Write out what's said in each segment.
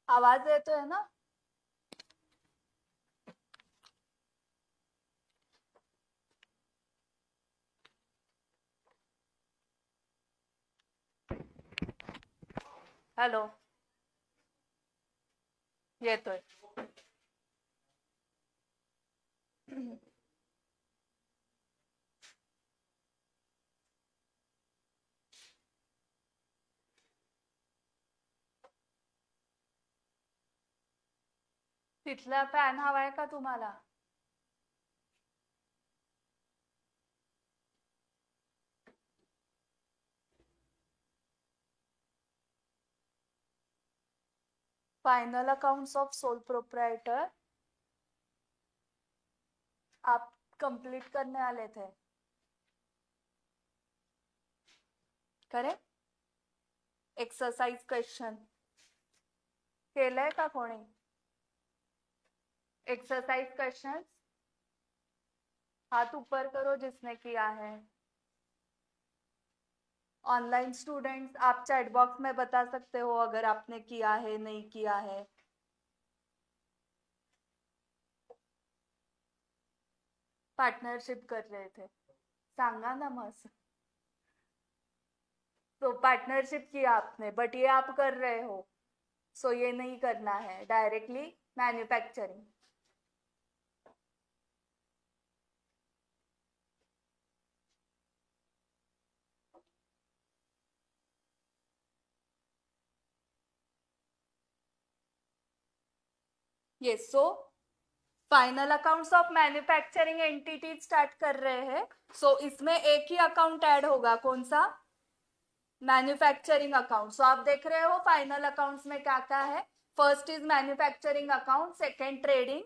आवाज है तो है ना? हेलो, ये तो है। तिथला फॅन हवाय का तुम्हाला? Final accounts of sole proprietor आप कंप्लीट करने वाले थे, करें? एक्सरसाइज क्वेश्चन केलंय का कोणी? एक्सरसाइज क्वेश्चन हाथ ऊपर करो जिसने किया है। ऑनलाइन स्टूडेंट्स आप चैट बॉक्स में बता सकते हो अगर आपने किया है नहीं किया है। पार्टनरशिप कर रहे थे, सांगा ना मस्त। तो पार्टनरशिप किया आपने, बट ये आप कर रहे हो, सो ये नहीं करना है डायरेक्टली मैन्युफैक्चरिंग। ये so final accounts of manufacturing entity start कर रहे हैं। सो इसमें एक ही अकाउंट ऐड होगा, कौन सा? Manufacturing account. सो आप देख रहे हो फाइनल अकाउंट्स में क्या क्या है। First is manufacturing account, second trading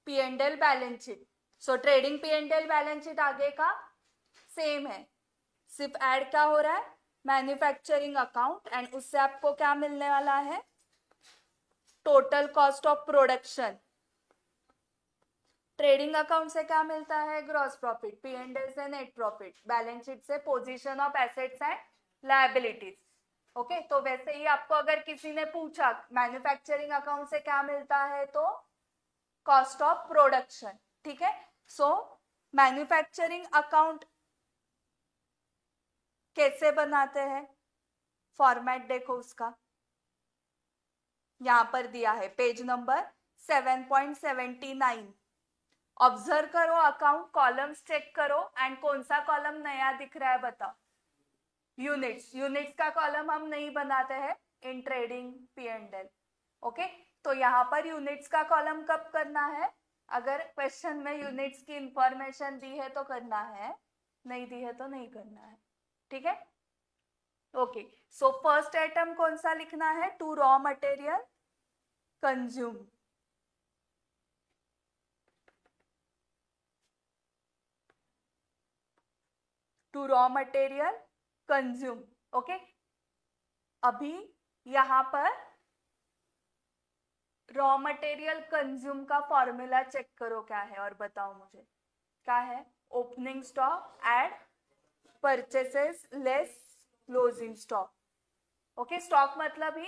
P and L balance sheet. So trading P and L balance sheet आगे का सेम है, सिर्फ ऐड क्या हो रहा है? मैन्युफैक्चरिंग अकाउंट, एंड उससे आपको क्या मिलने वाला है? Total cost of production. Trading account से क्या मिलता है? Gross profit. P and L से नेट प्रॉफिट। बैलेंस शीट से position of assets and liabilities. Okay, तो वैसे ही आपको अगर किसी ने पूछा मैन्युफैक्चरिंग अकाउंट से क्या मिलता है, तो कॉस्ट ऑफ प्रोडक्शन। ठीक है, सो मैन्युफैक्चरिंग अकाउंट कैसे बनाते हैं? फॉर्मेट देखो उसका, यहां पर दिया है पेज नंबर 7.79। ऑब्जर्व करो अकाउंट, कॉलम्स चेक करो, एंड कौन सा कॉलम नया दिख रहा है बताओ। यूनिट्स, यूनिट्स का कॉलम हम नहीं बनाते हैं in trading P and L. Okay, तो यहाँ पर यूनिट्स का कॉलम कब करना है? अगर क्वेश्चन में यूनिट्स की इंफॉर्मेशन दी है तो करना है, नहीं दी है तो नहीं करना है। ठीक है, ओके। सो फर्स्ट आइटम कौन सा लिखना है? To raw material consume. To raw material consume. Okay, अभी यहां पर रॉ मटेरियल कंज्यूम का फॉर्मूला चेक करो क्या है और बताओ मुझे क्या है। Opening stock add purchases less closing stock. Okay, stock मतलब ही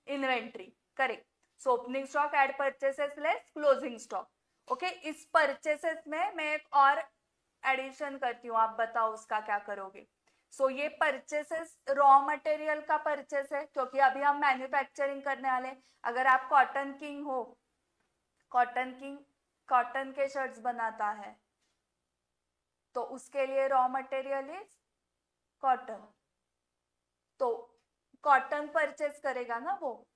inventory, correct. So opening stock add purchases less closing stock. Okay, इस परचेसेस में मैं एक और एडिशन करती हूँ, आप बताओ उसका क्या करोगे। सो ये परचेसेस रॉ मटेरियल का परचेस है, क्योंकि अभी हम मैन्युफैक्चरिंग करने वाले। अगर आप कॉटन किंग हो, कॉटन किंग कॉटन के शर्ट्स बनाता है, तो उसके लिए रॉ मटेरियल इज कॉटन, तो कॉटन परचेस करेगा ना वो।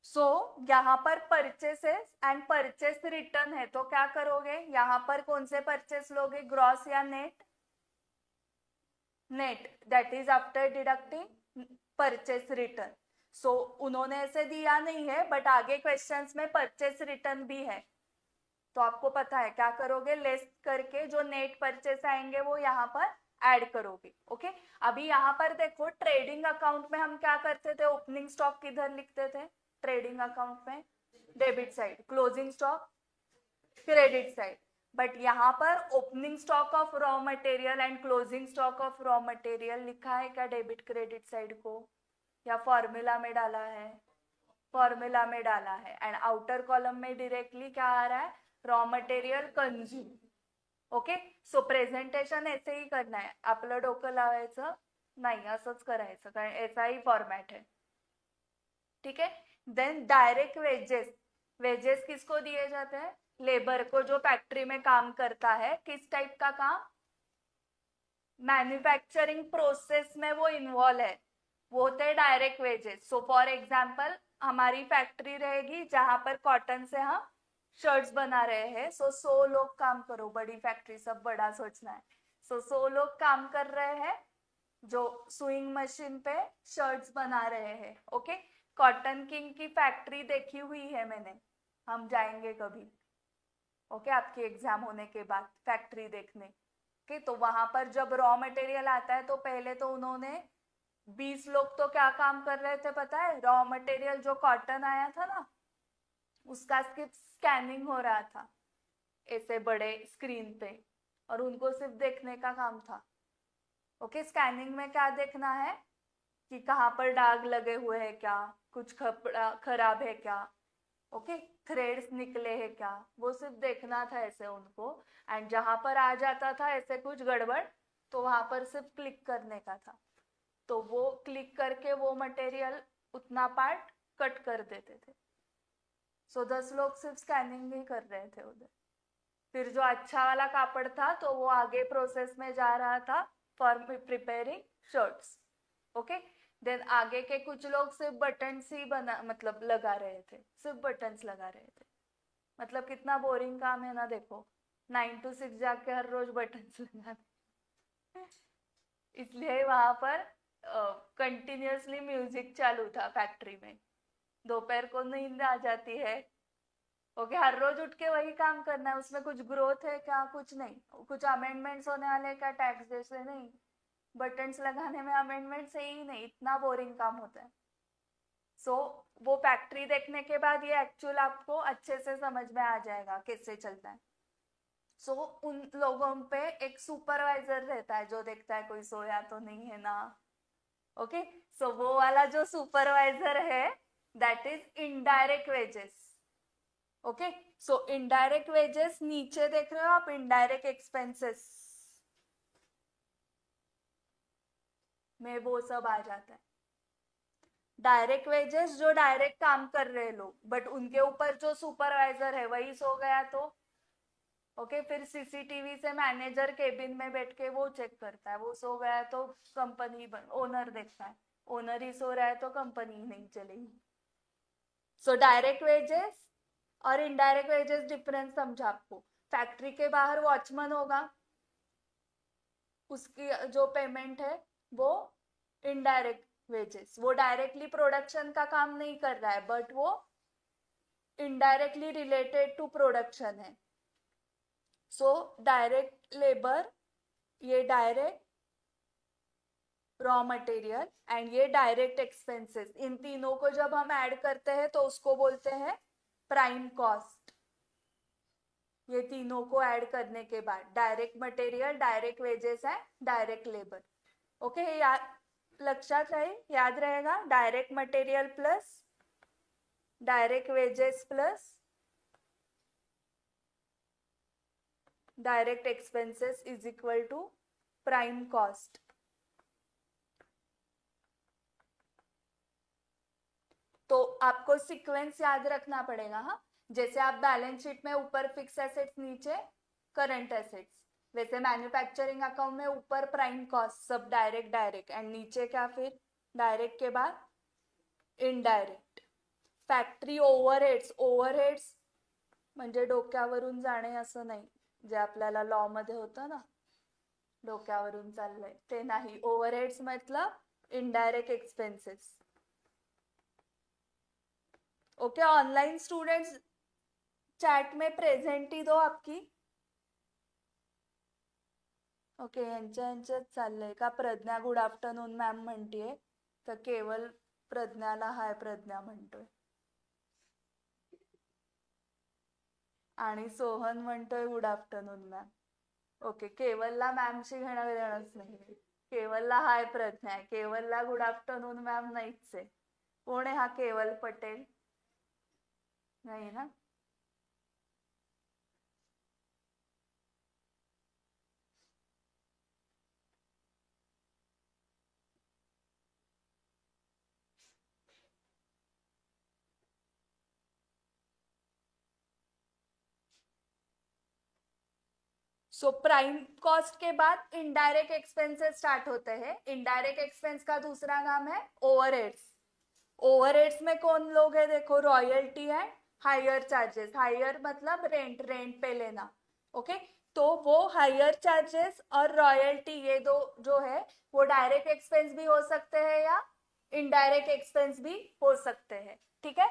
सो यहाँ पर परचेसेस एंड परचेस रिटर्न है, तो क्या करोगे? यहाँ पर कौन से परचेस लोगे, ग्रॉस या net? Net, that is after deducting purchase return. So उन्होंने ऐसे दिया नहीं है, बट आगे क्वेश्चंस में परचेस रिटर्न भी है, तो आपको पता है क्या करोगे, लेस करके जो नेट परचेस आएंगे वो यहाँ पर ऐड करोगे। ओके, अभी यहाँ पर देखो ट्रेडिंग अकाउंट में हम क्या करते थे? ओपनिंग स्टॉक किधर लिखते थे ट्रेडिंग अकाउंट में? Debit side. Closing stock credit side. But यहाँ पर opening stock of raw material and closing stock of raw material लिखा है क्या डेबिट क्रेडिट साइड को, या फॉर्मूला में डाला है? फॉर्मूला में डाला है, एंड आउटर कॉलम में डायरेक्टली क्या आ रहा है, रॉ मटेरियल कंझ्युम. ओके, सो प्रेझेंटेशन ऐसे ही करना है, आपलं डोकं लावायचं नाही, असंच करायचं, कारण ऐसा ही फॉर्मॅट है. ठीक है. Then direct wages. वेजेस किसको दिए जाते हैं, लेबर को जो फैक्ट्री में काम करता है. किस टाइप का काम, मैन्युफैक्चरिंग प्रोसेस में वो इन्वॉल्व है, वो होते direct wages. So for example हमारी फैक्ट्री रहेगी जहां पर कॉटन से हम शर्ट्स बना रहे हैं. सो 100 लोग काम करो, बड़ी फैक्ट्री, सब बड़ा सोचना है. सो 100 लोग काम कर रहे हैं जो सुइंग मशीन पे शर्ट्स बना रहे हैं. ओके, कॉटन किंग की फैक्ट्री देखी हुई है मैंने, हम जाएंगे कभी. ओके, आपकी एग्जाम होने के बाद फैक्ट्री देखने. ओके, तो वहां पर जब रॉ मटेरियल आता है तो पहले तो उन्होंने 20 लोग तो क्या काम कर रहे थे पता है, रॉ मटेरियल जो कॉटन आया था ना उसका सिर्फ स्कैनिंग हो रहा था ऐसे बड़े स्क्रीन पे, और उनको सिर्फ देखने का काम था. ओके, स्कैनिंग में क्या देखना है कि कहाँ पर दाग लगे हुए हैं क्या, कुछ कपड़ा खराब है क्या, ओके, थ्रेड्स निकले हैं क्या, वो सिर्फ देखना था ऐसे उनको. एंड जहां पर आ जाता था ऐसे कुछ गड़बड़ तो वहां पर सिर्फ क्लिक करने का था. तो वो क्लिक करके वो मटेरियल उतना पार्ट कट कर देते थे. सो 10 लोग सिर्फ स्कैनिंग ही कर रहे थे उधर. फिर जो अच्छा वाला कापड़ था तो वो आगे प्रोसेस में जा रहा था for preparing shirts. Okay, then आगे के कुछ लोग सिर्फ बटन्स ही बना मतलब लगा रहे थे, सिर्फ बटन्स लगा रहे थे. मतलब कितना बोरिंग काम है ना, देखो 9 to 6 जाके हर रोज बटन्स लगाने. इसलिए वहां पर कंटिन्यूअसली म्यूजिक चालू था फैक्ट्री में. दोपहर को नींद आ जाती है. ओके, हर रोज उठ के वही काम करना है, उसमें कुछ ग्रोथ है क्या, कुछ नहीं. कुछ अमेंडमेंट्स होने वाले क्या टैक्स जैसे, नहीं. बटन्स लगाने में अमेंडमेंट्स है ही नहीं, इतना बोरिंग काम होता है. सो वो फैक्ट्री देखने के बाद ये एक्चुअल आपको अच्छे से समझ में आ जाएगा कैसे चलता है. सो उन लोगों पे एक सुपरवाइजर रहता है जो देखता है कोई सोया तो नहीं है ना. ओके, सो वो वाला जो सुपरवाइजर है that is indirect wages. Okay, so indirect wages नीचे देख रहे हो आप, इनडायरेक्ट एक्सपेंसेस में वो सब आ जाता है. डायरेक्ट वेजेस जो डायरेक्ट काम कर रहे लोग, बट उनके ऊपर जो सुपरवाइजर है वही सो गया तो ओके, फिर सीसीटीवी से मैनेजर केबिन में बैठ के वो चेक करता है, वो सो गया तो कंपनी ओनर देखता है, ओनर ही सो रहा है तो कंपनी नहीं चलेगी. सो डायरेक्ट वेजेस और इनडायरेक्ट वेजेस डिफरेंस समझा आपको. फैक्ट्री के बाहर वॉचमैन होगा, उसकी जो पेमेंट है वो इनडायरेक्ट वेजेस. वो डायरेक्टली प्रोडक्शन का काम नहीं कर रहा है बट वो इनडायरेक्टली रिलेटेड टू प्रोडक्शन है. सो डायरेक्ट लेबर, ये डायरेक्ट रॉ मटेरियल एंड ये डायरेक्ट एक्सपेंसेस, इन तीनों को जब हम ऐड करते हैं तो उसको बोलते हैं प्राइम कॉस्ट. ये तीनों को ऐड करने के बाद डायरेक्ट मटेरियल, डायरेक्ट वेजेस है, डायरेक्ट लेबर. ओके, लक्षात रहे, याद रहेगा, direct material plus direct wages plus direct expenses is equal to prime cost. तो आपको सीक्वेंस याद रखना पड़ेगा. हाँ, जैसे आप बैलेंस शीट में ऊपर फिक्स एसेट्स, नीचे करंट एसेट्स, वैसे मैन्युफैक्चरिंग अकाउंट में ऊपर प्राइम कॉस्ट, सब डायरेक्ट डायरेक्ट, एंड नीचे क्या, फिर डायरेक्ट के बाद इनडायरेक्ट. फॅक्टरी ओव्हरहेड्स, ओव्हरहेड्स म्हणजे डोक्यावरून जाणे असं नाही, जे आपल्याला लॉ मध्ये होतं ना, डोक्यावरून चाललंय ते नाही. ओव्हरहेड्स मतलब indirect expenses. Okay, online students chat में प्रेझेंट ही दो आपकी. ओके, यांच्यात चाललंय का, प्रज्ञा गुड आफ्टरनून मॅम म्हणतीये, तर केवळ प्रज्ञाला हाय प्रज्ञा म्हणतोय, आणि सोहन म्हणतोय गुड आफ्टरनून मॅम. ओके, केवलला मॅमशी घेणं देणंच नाही, केवलला हाय प्रज्ञा आहे, केवलला गुड आफ्टरनून मॅम नाहीच आहे. कोण आहे हा केवल पटेल, नहीं ना। सो प्राइम कॉस्ट के बाद इनडायरेक्ट एक्सपेंसेस स्टार्ट होते हैं। इनडायरेक्ट एक्सपेंस का दूसरा नाम है ओवरहेड्स। ओवरहेड्स में कौन लोग है देखो, रॉयल्टी है, हायर चार्जेस। हायर मतलब रेंट, रेंट पे लेना। ओके, तो वो हायर चार्जेस और रॉयल्टी, ये दो जो है वो डायरेक्ट एक्सपेंस भी हो सकते हैं या इनडायरेक्ट एक्सपेंस भी हो सकते हैं। ठीक है,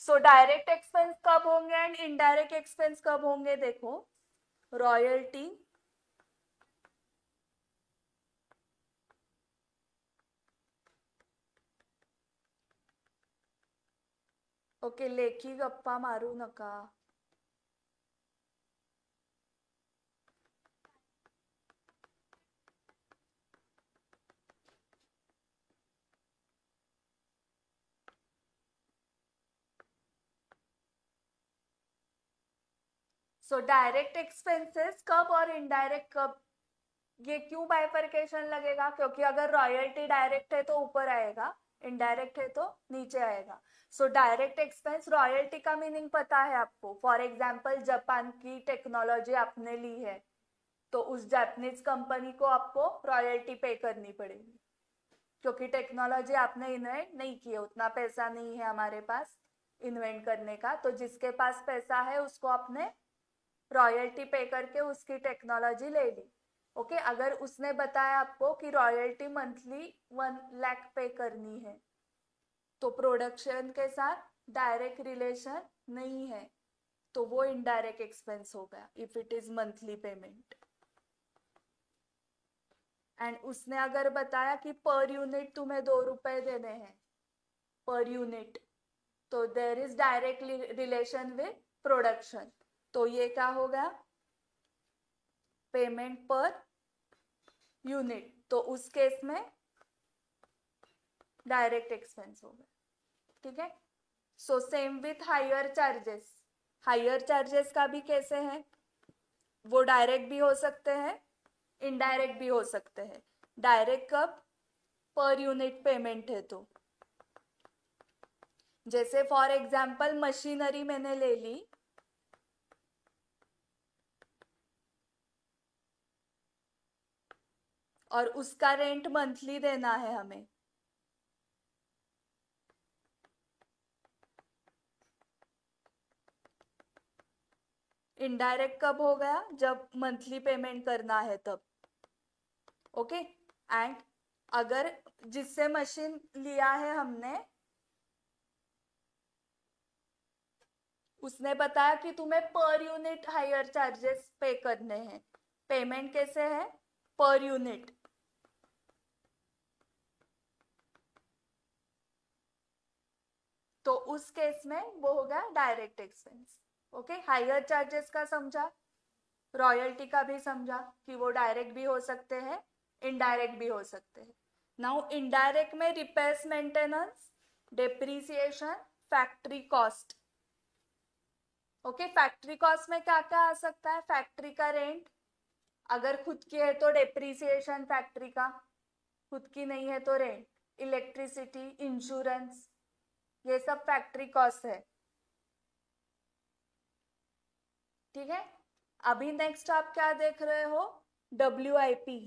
सो डायरेक्ट एक्सपेंस कब होंगे एंड इनडायरेक्ट एक्सपेंस कब होंगे देखो। रॉयल्टी, ओके, लेखी गप्पा मारू नका। सो डायरेक्ट एक्सपेंसेस कब और इनडायरेक्ट कब, ये क्यों बाइफरकेशन लगेगा, क्योंकि अगर रॉयल्टी डायरेक्ट है तो ऊपर आएगा, इनडायरेक्ट है तो नीचे आएगा। सो डायरेक्ट एक्सपेंस, रॉयल्टी का मीनिंग पता है आपको। फॉर एग्जाम्पल जापान की टेक्नोलॉजी आपने ली है तो उस जापानीज कंपनी को आपको रॉयल्टी पे करनी पड़ेगी, क्योंकि टेक्नोलॉजी आपने इन्वेंट नहीं की है, उतना पैसा नहीं है हमारे पास इन्वेंट करने का। तो जिसके पास पैसा है उसको आपने रॉयल्टी पे करके उसकी टेक्नोलॉजी ले ली। ओके, अगर उसने बताया आपको कि रॉयल्टी मंथली 1 लाख पे करनी है तो प्रोडक्शन के साथ डायरेक्ट रिलेशन नहीं है, तो वो इनडायरेक्ट एक्सपेंस हो गया if it is monthly payment. And उसने अगर बताया कि पर यूनिट तुम्हें 2 रुपए देने हैं पर यूनिट, तो there is direct relation with production, तो ये क्या हो गया, पेमेंट पर यूनिट, तो उस केस में डायरेक्ट एक्सपेंस हो गया। ठीक है, so same with higher charges. Higher charges का भी कैसे है, वो डायरेक्ट भी हो सकते हैं, इनडायरेक्ट भी हो सकते हैं। डायरेक्ट कब, पर यूनिट पेमेंट है तो, जैसे फॉर एग्जाम्पल मशीनरी मैंने ले ली और उसका रेंट मंथली देना है हमें, इनडायरेक्ट कब हो गया, जब मंथली पेमेंट करना है तब। ओके, एंड अगर जिससे मशीन लिया है हमने उसने बताया कि तुम्हें पर यूनिट हायर चार्जेस पे करने हैं, पेमेंट कैसे है, पर यूनिट, तो उस केस में वो हो गया direct expense. Okay, higher charges का समझा, रॉयल्टी का भी समझा कि वो डायरेक्ट भी हो सकते हैं, इनडायरेक्ट भी हो सकते हैं। नाउ इनडायरेक्ट में repairs, maintenance, depreciation, factory cost. Okay, factory cost में क्या क्या आ सकता है, फैक्ट्री का रेंट, अगर खुद की है तो डेप्रीसिएशन फैक्ट्री का, खुद की नहीं है तो रेंट, इलेक्ट्रिसिटी, इंश्योरेंस, ये सब फैक्ट्री कॉस्ट है। ठीक है, अभी नेक्स्ट आप क्या देख रहे हो, WIP,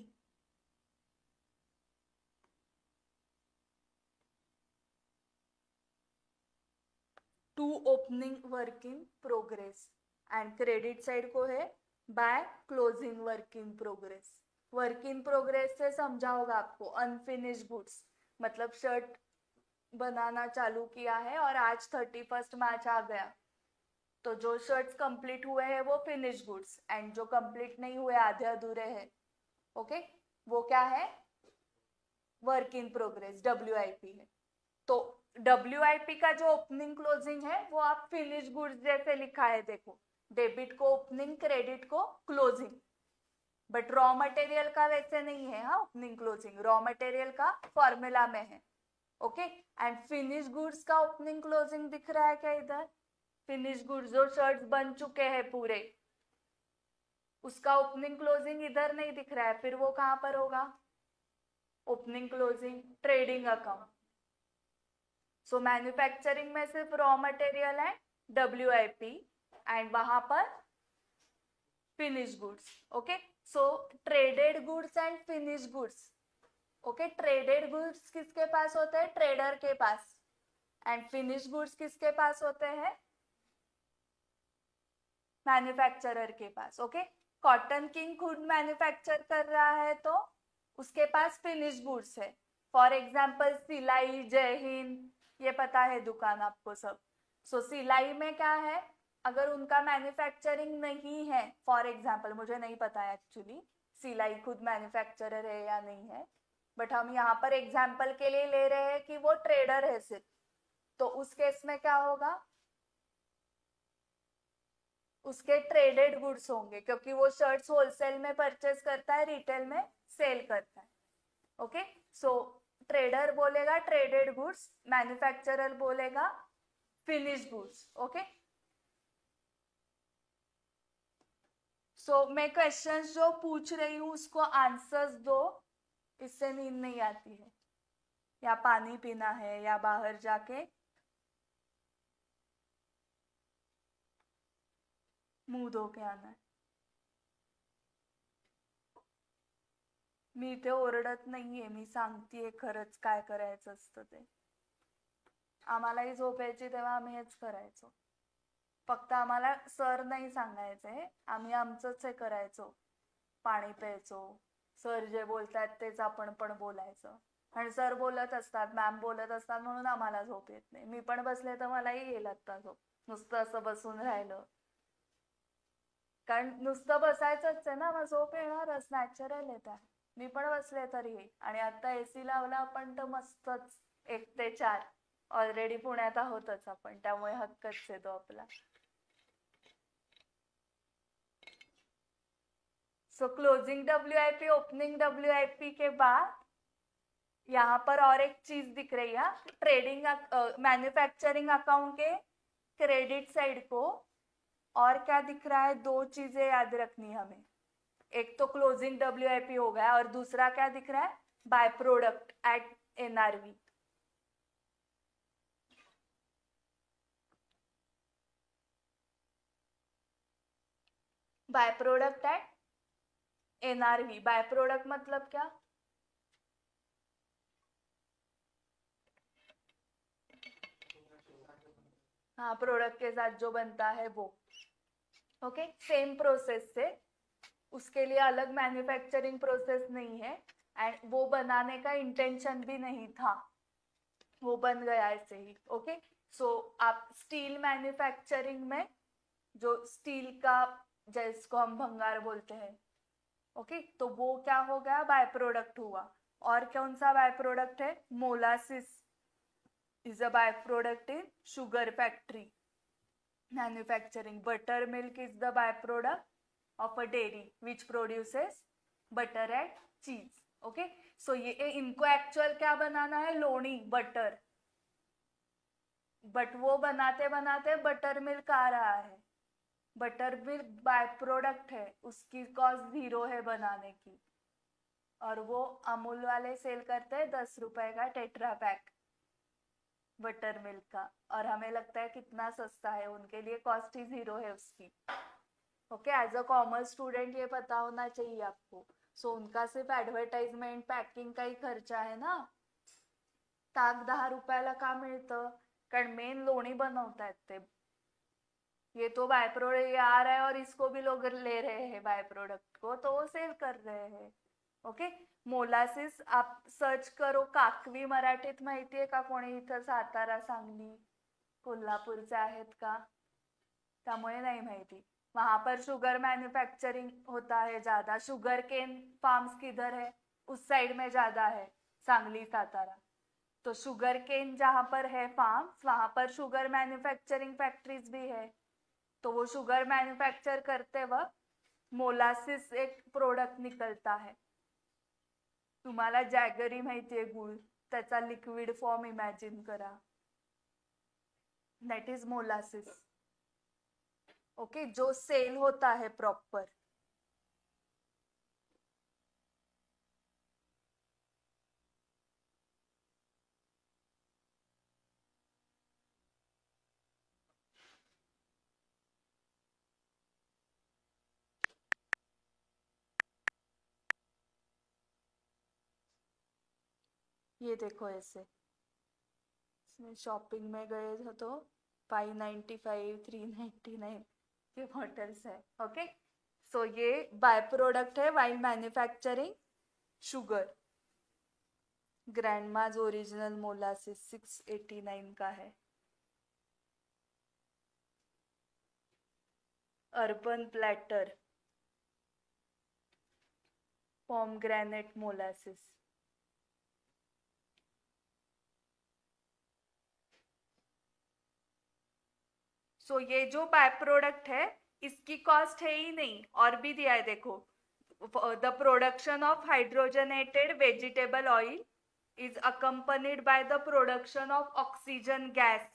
to opening work in progress, and credit side को है by closing work in progress. Work in progress से समझा होगा आपको, अनफिनिश गुड्स, मतलब शर्ट बनाना चालू किया है और आज 31 मार्च आ गया, तो जो शर्ट्स कंप्लीट हुए हैं वो फिनिश गुड्स, एंड जो कंप्लीट नहीं हुए आधे अधूरे हैं, ओके, वो क्या है, वर्क इन प्रोग्रेस, WIP है। तो WIP का जो ओपनिंग क्लोजिंग है वो आप फिनिश गुड्स जैसे लिखा है देखो, डेबिट को ओपनिंग, क्रेडिट को क्लोजिंग, बट रॉ मटेरियल का वैसे नहीं है। हाँ, ओपनिंग क्लोजिंग रॉ मटेरियल का फॉर्मूला में है। ओके, एंड फिनिश गुड्स का ओपनिंग क्लोजिंग दिख रहा है क्या इधर, फिनिश गुड्स जो शर्ट्स बन चुके हैं पूरे, उसका ओपनिंग क्लोजिंग इधर नहीं दिख रहा है, फिर वो कहां पर होगा? Opening closing trading account. सो मैन्युफैक्चरिंग में सिर्फ रॉ मटेरियल है WIP एंड वहां पर finish goods. Okay, so traded goods and finished goods. Okay, traded goods किसके पास होते हैं? ट्रेडर के पास। एंड फिनिश गुड्स किसके पास होते हैं? मैन्युफैक्चरर के पास। ओके, कॉटन किंग खुद मैन्युफैक्चर कर रहा है तो उसके पास फिनिश गुड्स है। फॉर एग्जाम्पल सिलाई, जय हिंद, ये पता है दुकान आपको सब। सो सिलाई में क्या है, अगर उनका मैन्युफैक्चरिंग नहीं है, फॉर एग्जाम्पल मुझे नहीं पता है एक्चुअली सिलाई खुद मैन्युफैक्चरर है या नहीं है, बट हम यहाँ पर एग्जाम्पल के लिए ले रहे हैं कि वो ट्रेडर है सिर्फ, तो उस केस में क्या होगा? उसके ट्रेडेड गुड्स होंगे, क्योंकि वो शर्ट्स होलसेल में परचेस करता है, रिटेल में सेल करता है। ओके, सो ट्रेडर बोलेगा ट्रेडेड गुड्स, मैन्युफैक्चरर बोलेगा फिनिश गुड्स। ओके, सो मैं क्वेश्चंस जो पूछ रही हूँ उसको आंसर्स दो, इससे नींद नहीं आती है, या पानी पीना है, या बाहर जाके मुंह धो के आना है। मी इथे ओरडत नाहीये, मी सांगतेय खरंच काय करायचं असतं ते. आम्हालाही झोप यायची तेव्हा आम्ही हेच करायचो. फक्त आम्हाला सर नाही सांगायचे, आम्ही आमचंच हे करायचो, पाणी प्यायचो, सर जे बोलतात तेच आपण पण बोलायचं. आणि सर बोलत असतात, मॅम बोलत असतात म्हणून आम्हाला झोप येत नाही. मी पण बसले तर मलाही येईल आता झोप, नुसतं असं बसून राहिलं. कारण नुसतं बसायचंच आहे ना, मग झोप येणारच, नॅचरल आहे. मी पण बसले तरी, आणि आता AC लावला आपण तर मस्तच 1 ते 4. ऑलरेडी पुण्यात आहोतच आपण, त्यामुळे हक्कच येतो आपला. सो क्लोजिंग WIP, ओपनिंग WIP के बाद यहाँ पर और एक चीज दिख रही है, ट्रेडिंग मैन्युफैक्चरिंग अकाउंट के क्रेडिट साइड को और क्या दिख रहा है? 2 चीजें याद रखनी हमें, एक तो क्लोजिंग WIP हो गया और दूसरा क्या दिख रहा है? By product at NRV। By product at NRV, by product मतलब क्या? हाँ, प्रोडक्ट के साथ जो बनता है वो। ओके, सेम प्रोसेस से, उसके लिए अलग मैन्युफैक्चरिंग प्रोसेस नहीं है, एंड वो बनाने का इंटेंशन भी नहीं था, वो बन गया ऐसे ही। ओके, सो आप स्टील मैन्युफैक्चरिंग में जो स्टील का, जिसको हम भंगार बोलते हैं, ओके, तो वो क्या हो गया? बाय प्रोडक्ट हुआ। और कौन सा बाय प्रोडक्ट है? Molasses is a byproduct in sugar factory manufacturing. Buttermilk is the byproduct of a dairy which produces butter and cheese. Okay, so ये इनको एक्चुअल क्या बनाना है? लोणी, बटर, बट वो बनाते बनाते बटर मिल्क आ रहा है। बटर मिल्क बाय प्रोडक्ट है, उसकी कॉस्ट 0 है बनाने की, और वो अमूल वाले सेल करते हैं 10 रुपए का टेट्रा पैक बटर मिल्क का, और हमें लगता है कितना सस्ता है, उनके लिए कॉस्ट ही 0 है उसकी। Okay, as a commerce student ये पता होना चाहिए आपको। सो उनका सिर्फ ऍडव्हर्टाइजमेंट, पैकिंग काही खर्चा आहे ना. ताक 10 रुपयाला का मिळतं? कारण मेन लोणी बनवतायत ते. ये तो बाय प्रोडक्ट आ रहा है और इसको भी लोग ले रहे हैं बाय प्रोडक्ट को, तो वो सेल कर रहे हैं. ओके, मोलासिस आप सर्च करो. काकवी मराठीत माहितीये का कोणी इथं? सातारा, सांगली, कोल्हापूरचे आहेत का? त्यामुळे नाही माहिती. वहां पर शुगर मैन्युफैक्चरिंग होता है ज्यादा. शुगर केन फार्म्स किधर है? उस साइड में ज्यादा है, सांगली, सातारा. तो शुगर केन जहां पर है फार्म्स, वहां पर शुगर मैन्युफैक्चरिंग फैक्ट्रीज भी है. तो वो शुगर मैन्युफैक्चर करते वक्त मोलासिस एक प्रोडक्ट निकलता है. तुम्हाला जॅगरी माहितीये, गुळ, त्याचा लिक्विड फॉर्म इमॅजिन करा, दॅट इज मोलासिस. ओके, जो सेल होता है प्रॉपर। ये देखो ऐसे, इसमें शॉपिंग में गए थे तो 595, 399 के बॉटल्स है। ओके, सो ये बाय प्रोडक्ट है while manufacturing sugar. Grandma's original molasses 689 का है। Urban platter pomegranate molasses. So ये जो बाय प्रोडक्ट है इसकी कॉस्ट है ही नहीं, और भी दिया है देखो, the production of hydrogenated vegetable oil is accompanied by the production of oxygen gas.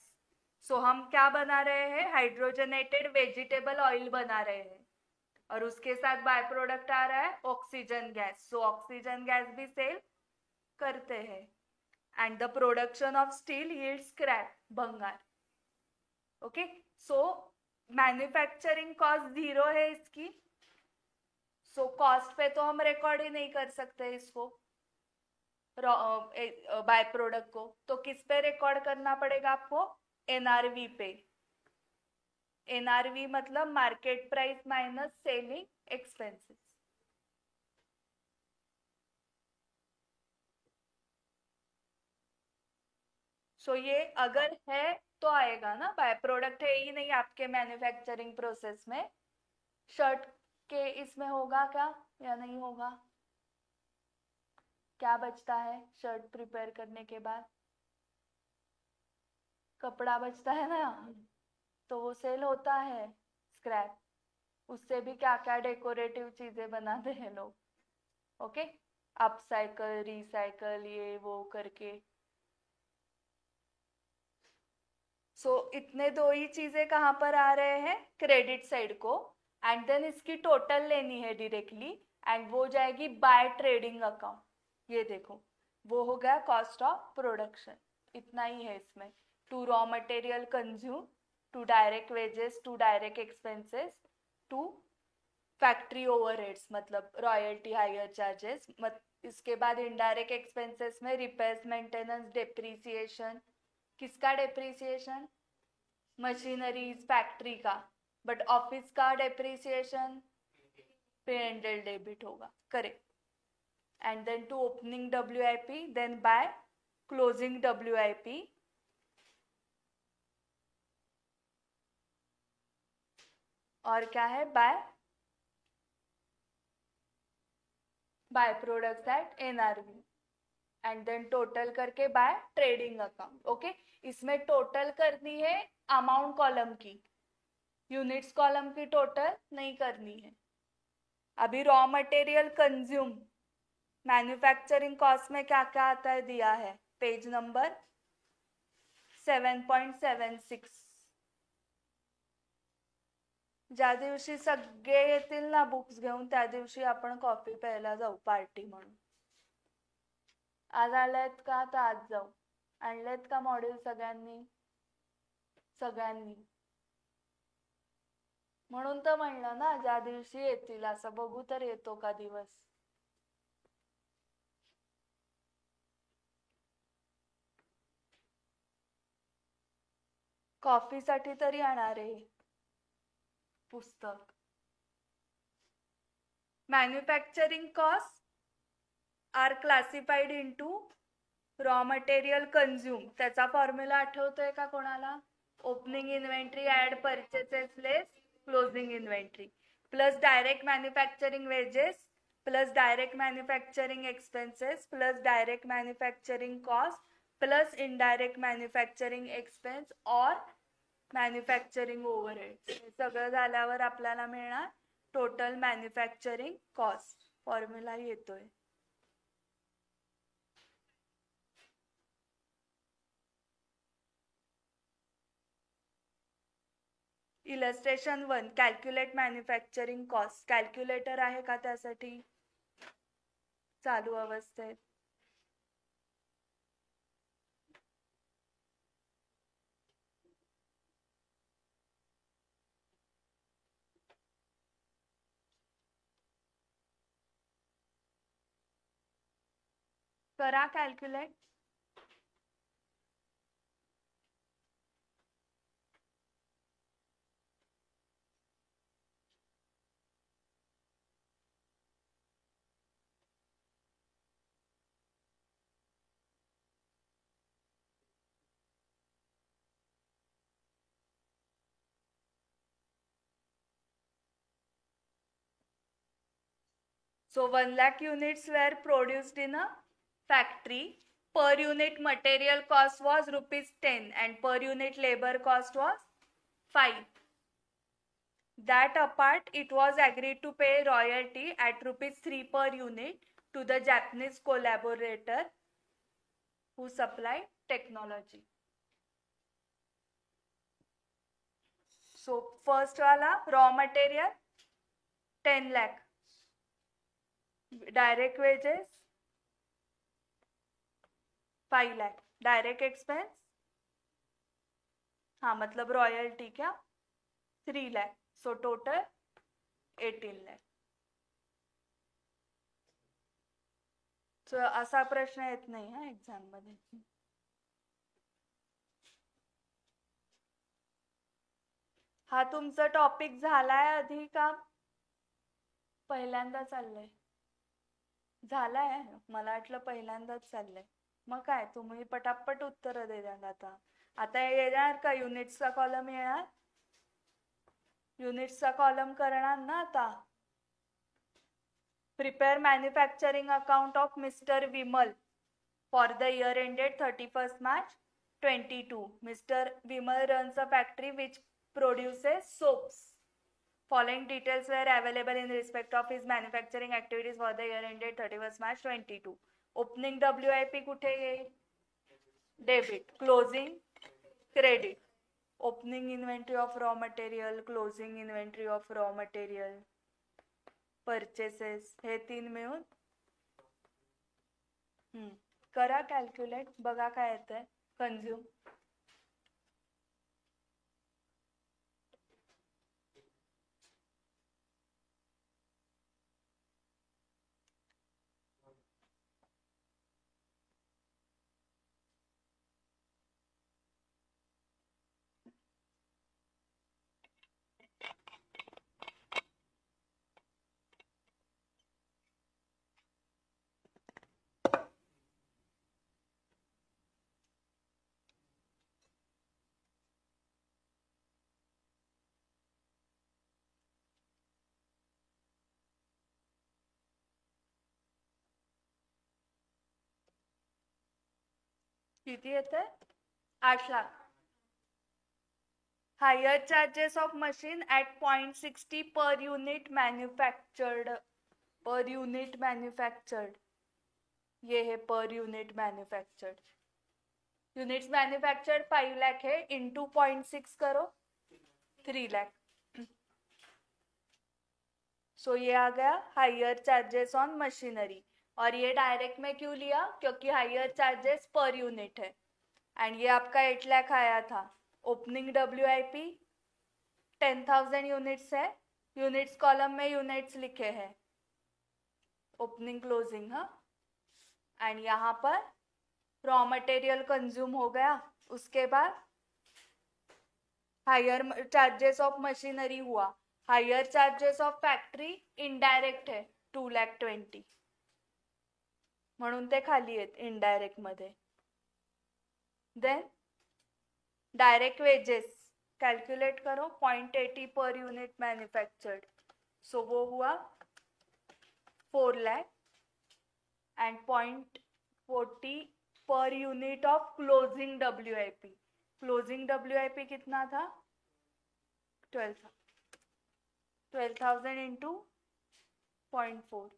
So हम क्या बना रहे हैं, हाइड्रोजनेटेड वेजिटेबल ऑयल बना रहे हैं, और उसके साथ बाय प्रोडक्ट आ रहा है oxygen gas. So oxygen gas भी सेल करते हैं। And the production of steel yield scrap, भंगार। ओके, सो मैन्युफैक्चरिंग कॉस्ट 0 है इसकी। सो कॉस्ट पे तो हम रिकॉर्ड ही नहीं कर सकते इसको, बाय प्रोडक्ट को। तो किस पे रिकॉर्ड करना पड़ेगा आपको, एनआरवी पे। एनआरवी मतलब market price minus selling expenses. So ये अगर है तो आएगा ना, बाय प्रोडक्ट है ही नहीं आपके मैन्युफैक्चरिंग प्रोसेस में। शर्ट के इसमें होगा क्या या नहीं होगा, क्या बचता है शर्ट प्रिपेयर करने के बाद, कपड़ा बचता है ना, तो वो सेल होता है स्क्रैप। उससे भी क्या क्या डेकोरेटिव चीजें बनाते हैं लोग। ओके, अपसाइकल रिसाइकल ये वो करके। सो इतने दो ही चीजें कहाँ पर आ रहे हैं, क्रेडिट साइड को। एंड देन इसकी टोटल लेनी है डायरेक्टली, एंड वो जाएगी बाय ट्रेडिंग अकाउंट। ये देखो, वो हो गया कॉस्ट ऑफ प्रोडक्शन। इतना ही है इसमें, to raw material consume, to direct wages, to direct expenses, to factory overheads मतलब रॉयल्टी हायर चार्जेस। इसके बाद इनडायरेक्ट एक्सपेंसेस में रिपेयर्स मेंटेनेंस डेप्रीसिएशन। किसका डेप्रीसिएशन, मशीनरीज फैक्ट्री का। बट ऑफिस का डेप्रीसिएशन पे एंडल डेबिट होगा, correct. And then to opening WIP, then by closing WIP. और क्या है, by products at NRV. And then total करके by trading account. Okay, इसमें total करनी है अमाउंट कॉलम की, यूनिट्स कॉलम की टोटल नहीं करनी है। अभी raw material consume manufacturing cost में क्या क्या आता है दिया है, पेज नंबर 7.76। ज्या दिवशी सगळे येतील ना बुक्स घेऊन त्या दिवशी आपण कॉफी प्यायला जाऊ पार्टी म्हणून। आज आलेत का, तर आज जाऊ। आणलेत का मॉड्यूल सगळ्यांनी, सगळ्यांनी। म्हणून तर म्हणलं ना ज्या दिवशी येतील, असं बघू तर येतो का दिवस। कॉफी साठी तरी आणणार आहे पुस्तक। Manufacturing cost are classified into raw material consume, त्याचा फॉर्म्युला आठवतोय का कोणाला, opening inventory add purchases less closing inventory, plus direct manufacturing wages, plus direct manufacturing expenses, plus direct manufacturing cost, plus indirect manufacturing expense और manufacturing overhead. सगळं झाल्यावर आपल्याला मिळणार total manufacturing cost. Formula येतोय। Illustration 1 calculate manufacturing cost. Calculator आहे का त्यासाठी चालू अवस्थेत? करा calculate. So 1 lakh units were produced in a factory. Per unit material cost was rupees 10 and per unit labor cost was 5. That apart, it was agreed to pay royalty at rupees 3 per unit to the Japanese collaborator who supplied technology. So first wala raw material 10 lakh. Direct wages 5 lakh. Direct expense हाँ मतलब royalty क्या 3 lakh. So total 18 lakh. So असा प्रश्न येत नाही हा exam मध्ये. हा तुमचा टॉपिक झालाय आधी का पहिल्यांदा चाललंय? झालाय. मला वाटलं पहिल्यांदाच चाललंय. मग काय तुम्ही पटापट उत्तर दे द्या. आता येणार का युनिट्सचा कॉलम येणार? युनिट्सचा कॉलम करणार ना आता. Prepare manufacturing account of mister Vimal for the year ended 31st March 22. Mr. Vimal runs a factory which produces soaps. Following details were available in respect of his manufacturing activities for the year ended 31st March 22. Opening WIP कुठे येईल? Debit. Closing credit. Opening inventory of raw material, closing inventory of raw material, purchases हे 3 मिळून करा calculate. बघा काय येतंय. Consume किती येतंय? 8 lakh. Higher charges of machine at 0.60 per unit manufactured. Per unit manufactured. ये है per unit manufactured. Units manufactured 5 lakh है. into 0.6 करो 3 लाख. सो ये आ गया हायर चार्जेस ऑन मशीनरी. और ये डायरेक्ट में क्यों लिया? क्योंकि हायर चार्जेस पर यूनिट है. एंड ये आपका 8 लाख आया था. ओपनिंग WIP 10,000 यूनिट्स है. यूनिट्स कॉलम में यूनिट्स लिखे हैं. Opening closing. हाँ. एंड यहाँ पर रॉ मटेरियल कंज्यूम हो गया. उसके बाद हायर चार्जेस ऑफ मशीनरी हुआ. Higher charges of factory indirect है 2,20,000 म्हणून ते खाली आहेत इनडायरेक्ट मध्ये. देन डायरेक्ट वेजेस कैलकुलेट करो 0.80 पर यूनिट मैन्युफैक्चर्ड. सो वो हुआ 4 lakh and 0.40 per unit of closing WIP. Closing WIP कितना था? 12,000 into 0.4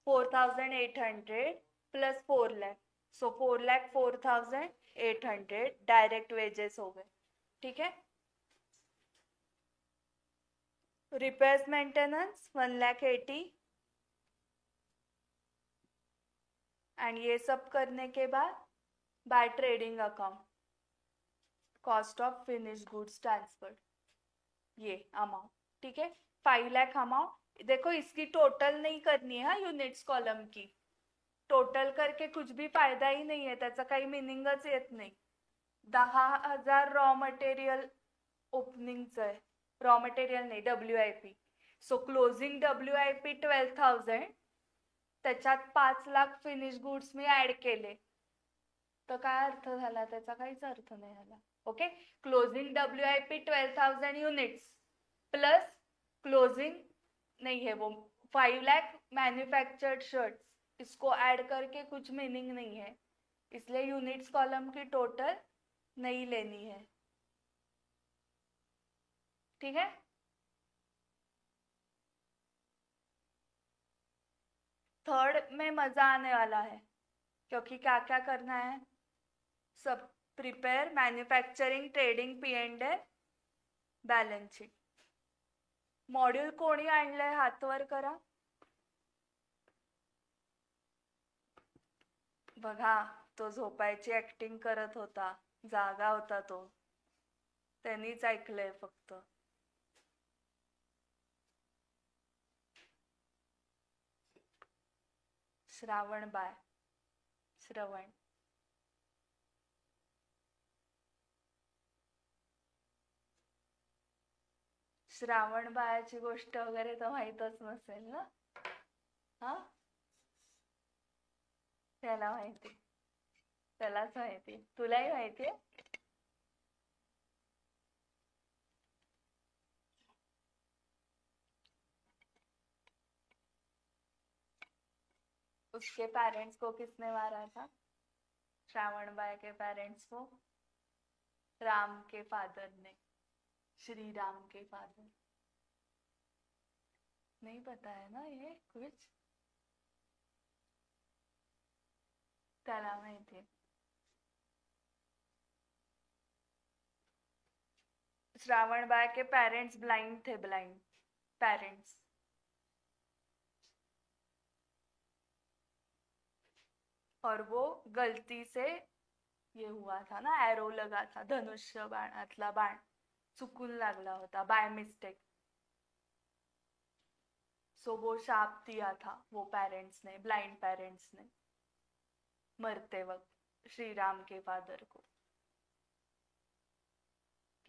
4,800 plus 4 lakh. सो 4,04,800 डायरेक्ट वेजेस हो गए. ठीक है. रिपेयर्स मेंटेनेंस 1,80,000 एंड ये सब करने के बाद by trading account cost of finished goods transferred ये अमाउंट, ठीक है। 5 लाख अमाउंट, देखो इसकी टोटल नहीं करनी है युनिट्स कॉलम की, टोटल करके कुछ भी फायदा ही नाही आहे, त्याचा काही मिनिंगच येत नाही. 10,000 रॉ मटेरियल ओपनिंगचं आहे, रॉ मटेरियल नाही WIP. सो क्लोजिंग WIP 12,000, त्याच्यात 5 लाख फिनिश गुड्स मी ऍड केले, तर काय अर्थ झाला, त्याचा काहीच अर्थ नाही झाला. Okay, closing WIP 12,000 units plus closing नहीं है वो 5 लाख मैन्युफैक्चर्ड शर्ट्स, इसको ऐड करके कुछ मीनिंग नहीं है, इसलिए यूनिट्स कॉलम की टोटल नहीं लेनी है. ठीक है. थर्ड में मजा आने वाला है, क्योंकि क्या क्या करना है, सब prepare manufacturing trading P&L balance sheet. Module कोणी आणलंय हातवर करा. बघा, तो झोपायची ऍक्टिंग करत होता, जागा होता तो, त्यांनीच ऐकलंय फक्त. श्रावण बाय श्रवण. श्रावण बायाची गोष्ट वगैरे तर माहीतच नसेल ना. हा, त्याला माहिती, त्यालाच माहिती, तुलाही माहिती आहे. उसके पेरेंट्स को किसने मारा था? श्रावण बाय के पेरेंट्स को राम के फादर ने, श्री राम के फादर. नहीं पता है ना ये कुछ, त्याला माहिती आहे. श्रावण बाय के पेरेंट्स ब्लाइंड थे, ब्लाइंड पेरेंट्स. और वो गलती से ये हुआ था ना, एरो लगा था, धनुष्य बाणातला बाण चुकून लागला होता बाय मिस्टेक. सो वो शाप दिया था वो पेरेंट्स ने, ब्लाइंड पेरेंट्स ने, मरते वक्त श्री राम के फादर को,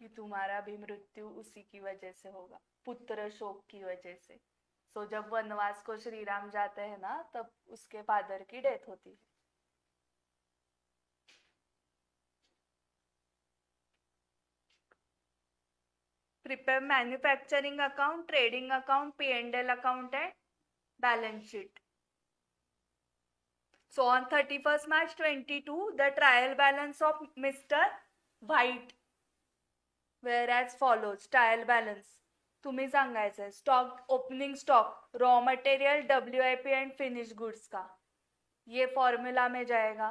कि तुम्हारा भी मृत्यु उसी की वजह से होगा, पुत्र शोक की वजह से. सो जब वनवास को श्री राम जाते हैं ना, तब उसके फादर की डेथ होती है. Prepare manufacturing account, trading account, P&L account and balance sheet. So on 31st March 22, the trial balance of Mr. White were as follows. Trial balance तुम्ही सांगायचं, stock opening stock raw material WIP and finished goods का, ये formula में जाएगा.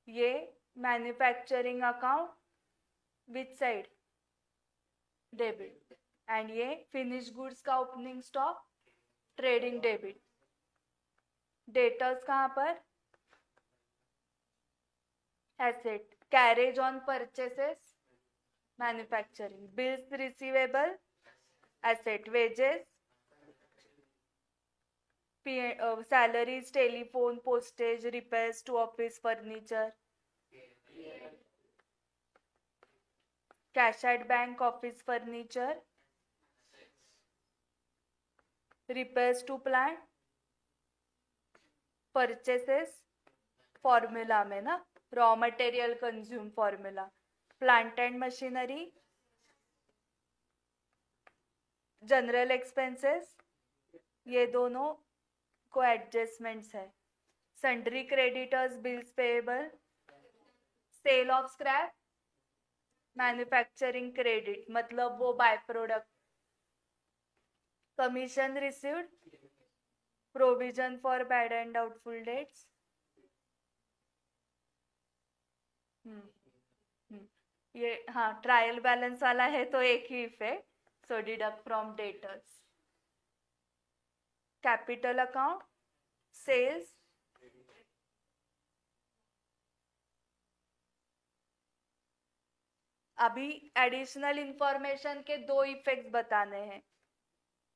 ये manufacturing account which side, debit, and ये finished goods का opening stock trading debit. Debtors कहाँ पर, asset, carriage on purchases manufacturing, bills receivable asset, wages, salaries, telephone, postage, repairs to office furniture, cash at bank office furniture, repairs to plant, purchases formula में ना, raw material consume formula, plant and machinery, general expenses, ये दोनों को adjustments है. Sundry creditors, bills payable, sale of scrap, manufacturing credit मतलब वो by product, commission received, provision for bad and doubtful debts. ये हाँ ट्रायल बैलेंस वाला है तो एक ही effect. So deduct from debtors. Capital account, sales, अभी एडिशनल इंफॉर्मेशन के दो इफेक्ट बताने हैं.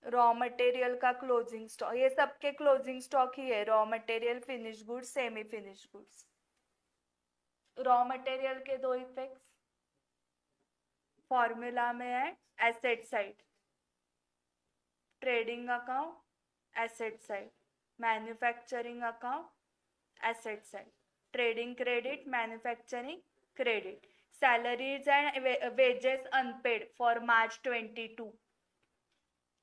रॉ मटेरियल का क्लोजिंग स्टॉक, ये सबके क्लोजिंग स्टॉक ही है. Raw material, finish goods, semi finish goods. Raw material के दो इफेक्ट्स फॉर्मूला में है. Asset side, trading account asset side, manufacturing account asset side, trading credit, manufacturing credit. Salaries and wages unpaid for March 22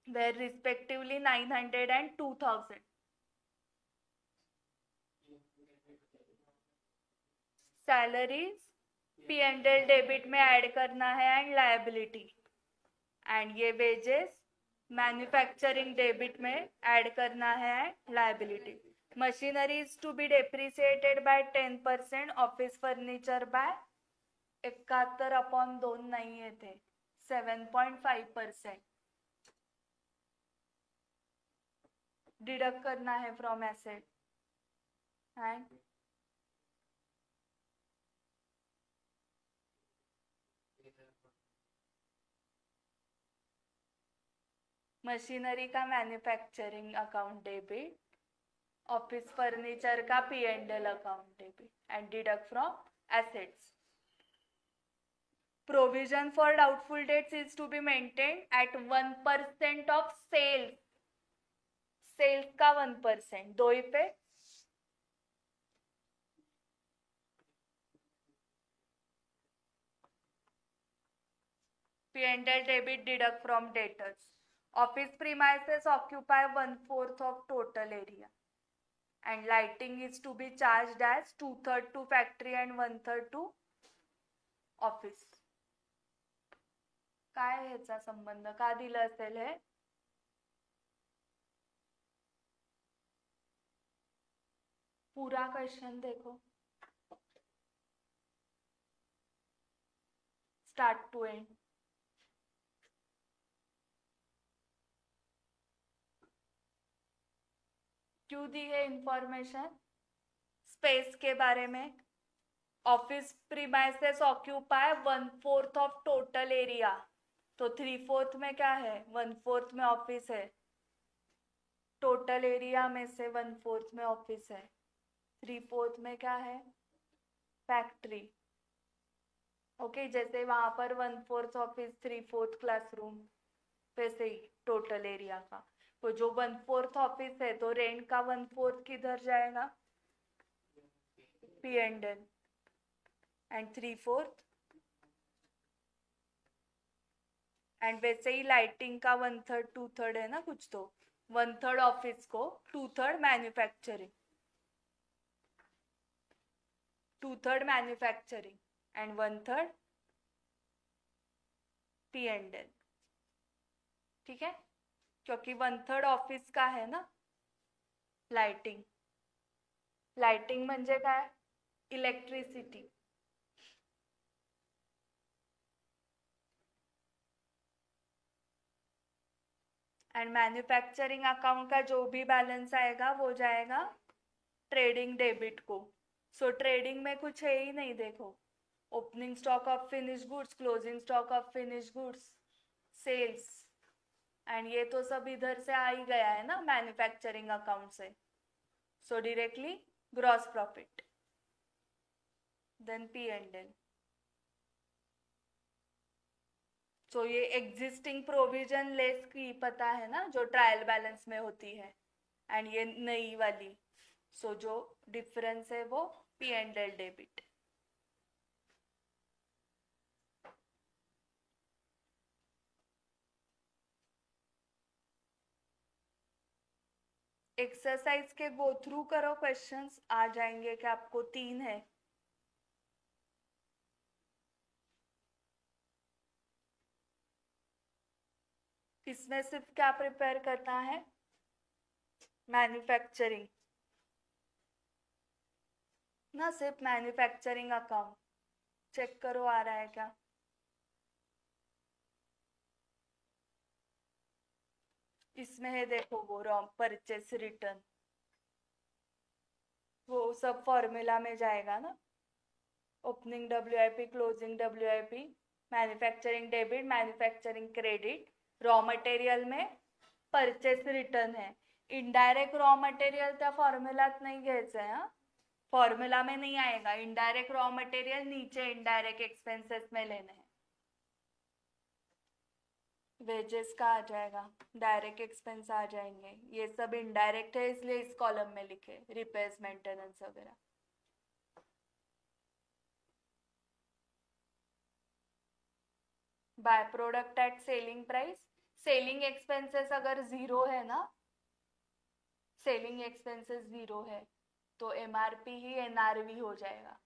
were respectively 900 and 2000. Salaries P&L debit में add करना है and liability, and ये wages manufacturing debit में add करना है and liability. Machinery is to be depreciated by 10%, office furniture by 71/2 नहीं है थे 7.5%. डिडक्ट करना है फ्रॉम एसेट एंड मशीनरी का manufacturing account debit, office furniture का P&L account debit and deduct from assets. Provision for doubtful debts is to be maintained at 1% of sales. Sales का 1%. दो effect. P&L debit deduct from debtors. Office premises occupy 1/4 of total area. And lighting is to be charged as 2/3 to factory and 1/3 to office. काय ह्याचा संबंध का दिलं असेल हे? पूरा question देखो स्टार्ट टू एंड. क्यों दी है इंफॉर्मेशन स्पेस के बारे में? Office premises occupy 1/4 of total area, तो 3/4 में क्या है? 1/4 में ऑफिस है. टोटल एरिया में से 1/4 में ऑफिस है. 3/4 में क्या है? फैक्ट्री. ओके, जैसे वहां पर 1/4 ऑफिस 3/4 क्लासरूम, वैसे ही टोटल एरिया का. तो जो 1/4 ऑफिस है तो रेंट का 1/4 किधर जाएगा? P&L. एंड 3/4 एंड वैसे ही लाइटिंग का 1/3 2/3 है ना कुछ, तो 1/3 ऑफिस को, 2/3 मैन्युफैक्चरिंग, 2/3 मैन्युफैक्चरिंग एंड 1/3 P&L. ठीक है, क्योंकि 1/3 ऑफिस का है ना. लाइटिंग, लाइटिंग म्हणजे काय? इलेक्ट्रिसिटी. एंड मैन्युफैक्चरिंग अकाउंट का जो भी बैलेंस आएगा वो जाएगा ट्रेडिंग डेबिट को. सो ट्रेडिंग में कुछ है ही नहीं. देखो, opening stock of finished goods, closing stock of finished goods, sales, and ये तो सब इधर से आ ही गया है ना मैन्युफैक्चरिंग अकाउंट से. So directly gross profit, then P&L. So ये एग्जिस्टिंग प्रोविजन लेस की पता है ना, जो ट्रायल बैलेंस में होती है, एंड ये नई वाली. सो जो डिफरेंस है वो P&L डेबिट. एक्सरसाइज के गो थ्रू करो, क्वेश्चंस आ जाएंगे कि आपको 3 है. इसमें सिर्फ क्या प्रिपेयर करना है? मैन्युफैक्चरिंग ना, सिर्फ मैन्युफैक्चरिंग अकाउंट. चेक करो आ रहा है क्या. इसमें है देखो वो रॉ परचेस रिटर्न, वो सब फॉर्मूला में जाएगा ना, opening WIP, closing WIP, manufacturing debit, manufacturing credit, raw material में परचेस रिटर्न है. इनडायरेक्ट रॉ मटेरियल त्या फॉर्म्युलात नाही घ्यायचंय हा, फॉर्मूला में नहीं आएगा. इनडायरेक्ट रॉ मटेरियल नीचे इनडायरेक्ट एक्सपेंसेस में लेने हैं. वेजेस का आ जाएगा, डायरेक्ट एक्सपेंस आ जाएंगे, ये सब इनडायरेक्ट है इसलिए इस कॉलम में लिखे रिपेयर्स मेंटेनेंस वगैरह. By product at selling price, selling expenses अगर जीरो है ना, सेलिंग एक्सपेंसेस जीरो है तो MRP ही NRV हो जाएगा.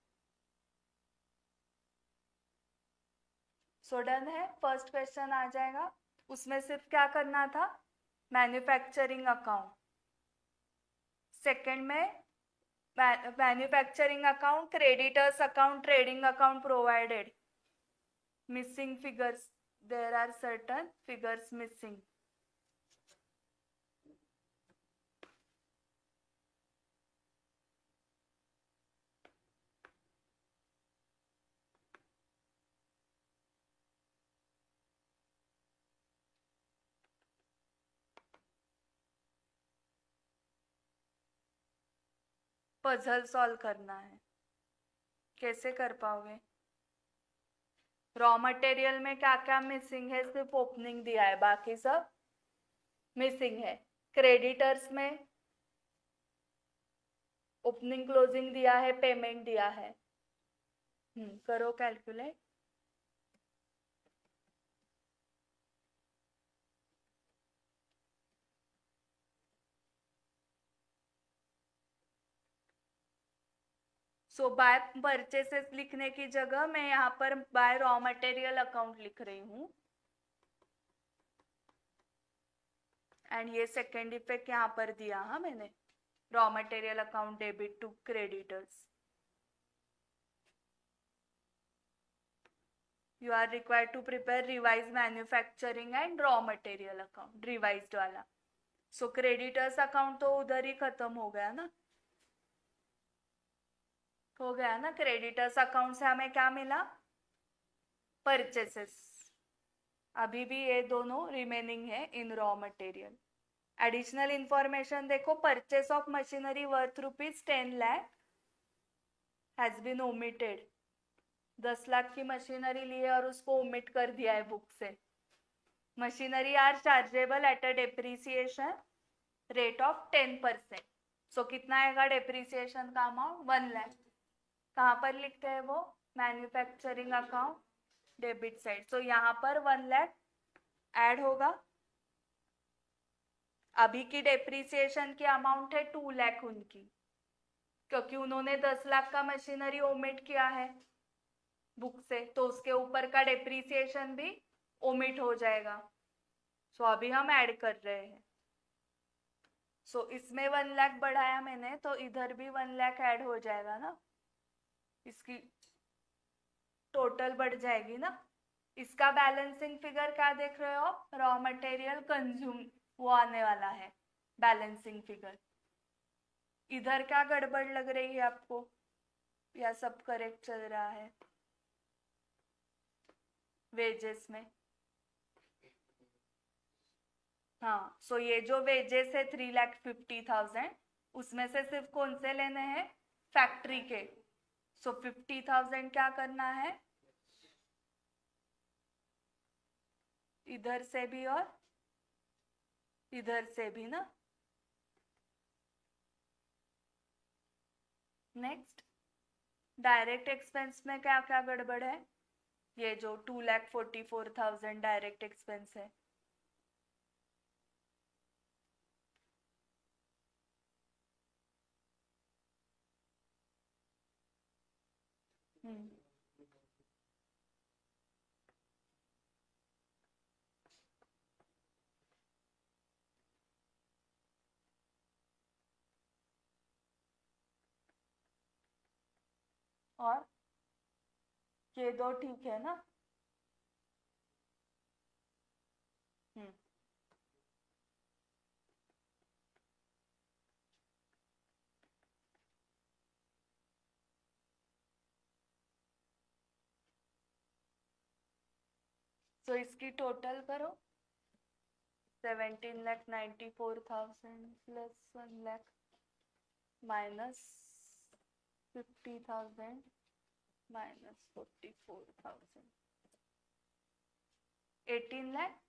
सो डन है, फर्स्ट क्वेश्चन आ जाएगा. उसमें सिर्फ क्या करना था, मैन्युफैक्चरिंग अकाउंट. सेकंड में manufacturing account, creditors account, trading account provided. Missing figures, there are certain figures missing. Puzzle solve करना है, कैसे कर पाओगे. रॉ मटेरियल में क्या क्या मिसिंग है, सिर्फ ओपनिंग दिया है, बाकी सब मिसिंग है. क्रेडिटर्स में ओपनिंग क्लोजिंग दिया है, पेमेंट दिया है. करो कैलकुलेट. सो बाय परचेसेस लिखने की जगह मैं यहाँ पर बाय रॉ मटेरियल अकाउंट लिख रही हूँ. एंड ये सेकेंड इफेक्ट यहाँ पर दिया हाँ मैंने, raw material account debit to creditors. You are required to prepare revised manufacturing and raw material account, revised वाला. So creditors account तो उधर ही खत्म हो गया ना, हो गया ना. क्रेडिटर्स अकाउंट से हमें क्या मिला, परचेसेस. अभी भी ये दोनों रिमेनिंग है in raw material. Additional information देखो, purchase of machinery worth ₹10 lakh has been omitted. 10 lakh की मशीनरी ली है और उसको ओमिट कर दिया है बुक से. Machinery are chargeable at a depreciation rate of 10%. So कितना आएगा डेप्रीसिएशन का अमाउंट, 1 लाख. कहाँ पर लिखते हैं वो, मैन्युफैक्चरिंग अकाउंट डेबिट साइड. सो यहाँ पर 1 लाख ऐड होगा. अभी की डेप्रीसिएशन की अमाउंट है 2 लाख उनकी, क्योंकि उन्होंने 10 लाख का मशीनरी ओमिट किया है बुक से, तो उसके ऊपर का डेप्रीसिएशन भी ओमिट हो जाएगा. सो अभी हम ऐड कर रहे हैं. सो इसमें 1 लाख बढ़ाया मैंने तो इधर भी 1 लाख ऐड हो जाएगा ना, इसकी टोटल बढ़ जाएगी ना. इसका बैलेंसिंग फिगर क्या देख रहे हो, रॉ मटेरियल कंज्यूम वो आने वाला है बैलेंसिंग फिगर. इधर क्या गड़बड़ लग रही है आपको, या सब करेक्ट चल रहा है. वेजेस में हाँ, सो ये जो वेजेस है 3,50,000, उसमें से सिर्फ कौन से लेने हैं, फैक्ट्री के. सो 50,000 क्या करना है, इधर से भी और इधर से भी ना. नेक्स्ट, डायरेक्ट एक्सपेंस में क्या क्या गड़बड़ है, ये जो 2,44,000 डायरेक्ट एक्सपेंस है. और ये दो ठीक है ना. तो इसकी टोटल करो 17,94,000 plus 1 lakh minus 50,000 minus 44,000 18 lakh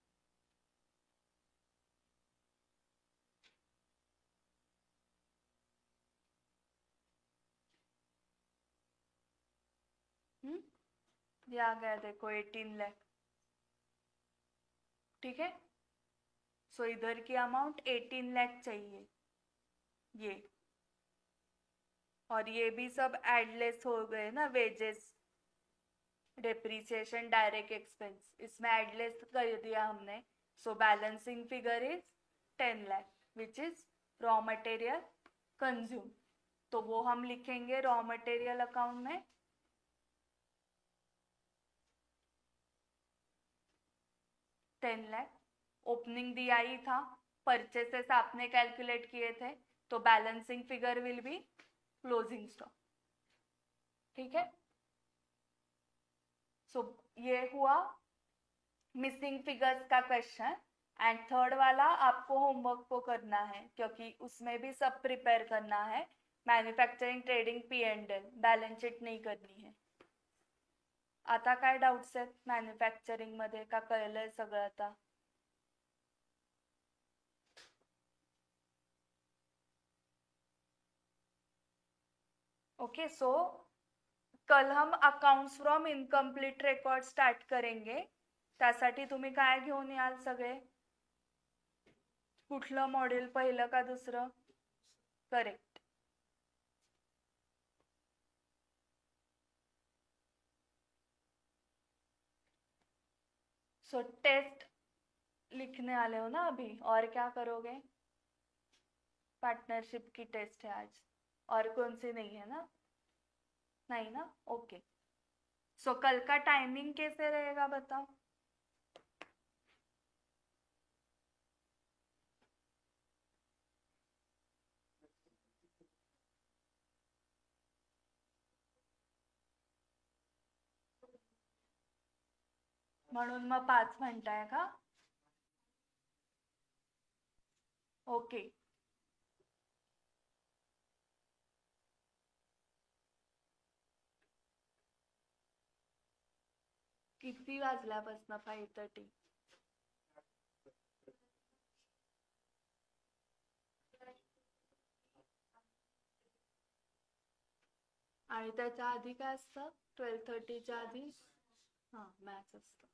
ये आ गया देखो 18 लाख। ठीक है, सो इधर की अमाउंट 18 लाख चाहिए ये, और ये भी सब एडलेस हो गए ना, वेजेस डेप्रिसिएशन डायरेक्ट एक्सपेंस, इसमें एडलेस कर दिया हमने। So balancing figure is 10 lakh which is raw material consume. तो वो हम लिखेंगे रॉ मटेरियल अकाउंट में 10 लाख। ओपनिंग दिया ही था, परचेसेस आपने कैलकुलेट किए थे, तो balancing figure will be closing stock. ठीक है, सो ये हुआ मिसिंग फिगर्स का क्वेश्चन। एंड थर्ड वाला आपको होमवर्क को करना है, क्योंकि उसमें भी सब प्रिपेयर करना है। Manufacturing trading P&L balance sheet नहीं करनी है। आता काय डाउट्स आहेत मॅन्युफॅक्चरिंग मध्ये, का कळलंय सगळं आता? ओके, सो कल हम accounts from incomplete record start करेंगे। त्यासाठी तुम्ही काय घेऊन याल सगळे? कुठलं मॉड्यूल, पहिलं का दुसरं? करेक्ट। सो टेस्ट लिखने वाले हो ना अभी, और क्या करोगे? पार्टनरशिप की टेस्ट है आज, और कौन सी नहीं है ना? नहीं ना, ओके। सो कल का टाइमिंग कैसे रहेगा बताओ? म्हणून मग 5 म्हणताय का? ओके, किती वाजल्यापासून 5:30? आणि त्याच्या आधी काय असतं? 12:30च्या आधी हां मॅच असतं।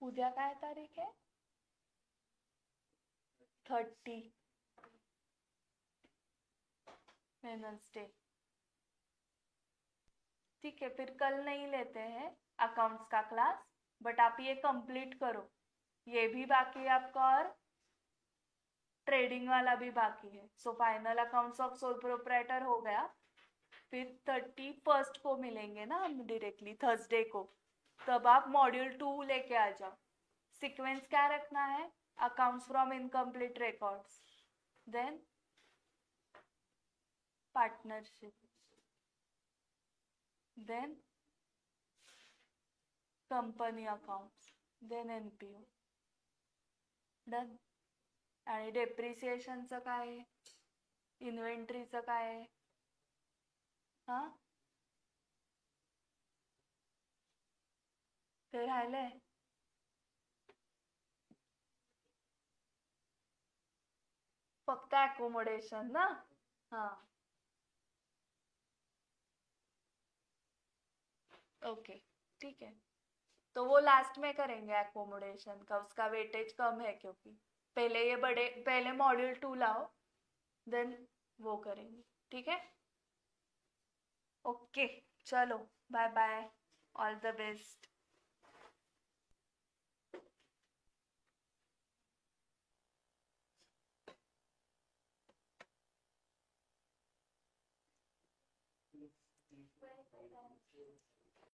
उद्या काय तारीख आहे? 30 वेडनेसडे। ठीक है, फिर कल नहीं लेते हैं अकाउंट्स का क्लास, बट आप ये कंप्लीट करो। ये भी बाकी है आपका, और ट्रेडिंग वाला भी बाकी है। So final accounts of sole proprietor हो गया। फिर 31st को मिलेंगे ना हम डायरेक्टली, थर्सडे को। तब आप मॉड्यूल 2 लेके आ जाओ। सीक्वेंस क्या रखना है? Accounts from incomplete records, then partnership, then company accounts, then NPO। Done. आणि डेप्रिसिएशनचं काय आहे? इन्व्हेंटरीचं काय आहे? हां, ते राहिलंय? फक्त अकोमोडेशन ना? हाँ, ओके, ठीक है। तो वो लास्ट में करेंगे एकोमोडेशन का, उसका वेटेज कम है क्योंकि पहले ये बड़े, पहले मॉड्यूल 2 लाओ, देन वो करेंगे। ठीक है, ओके, चलो bye bye, all the best.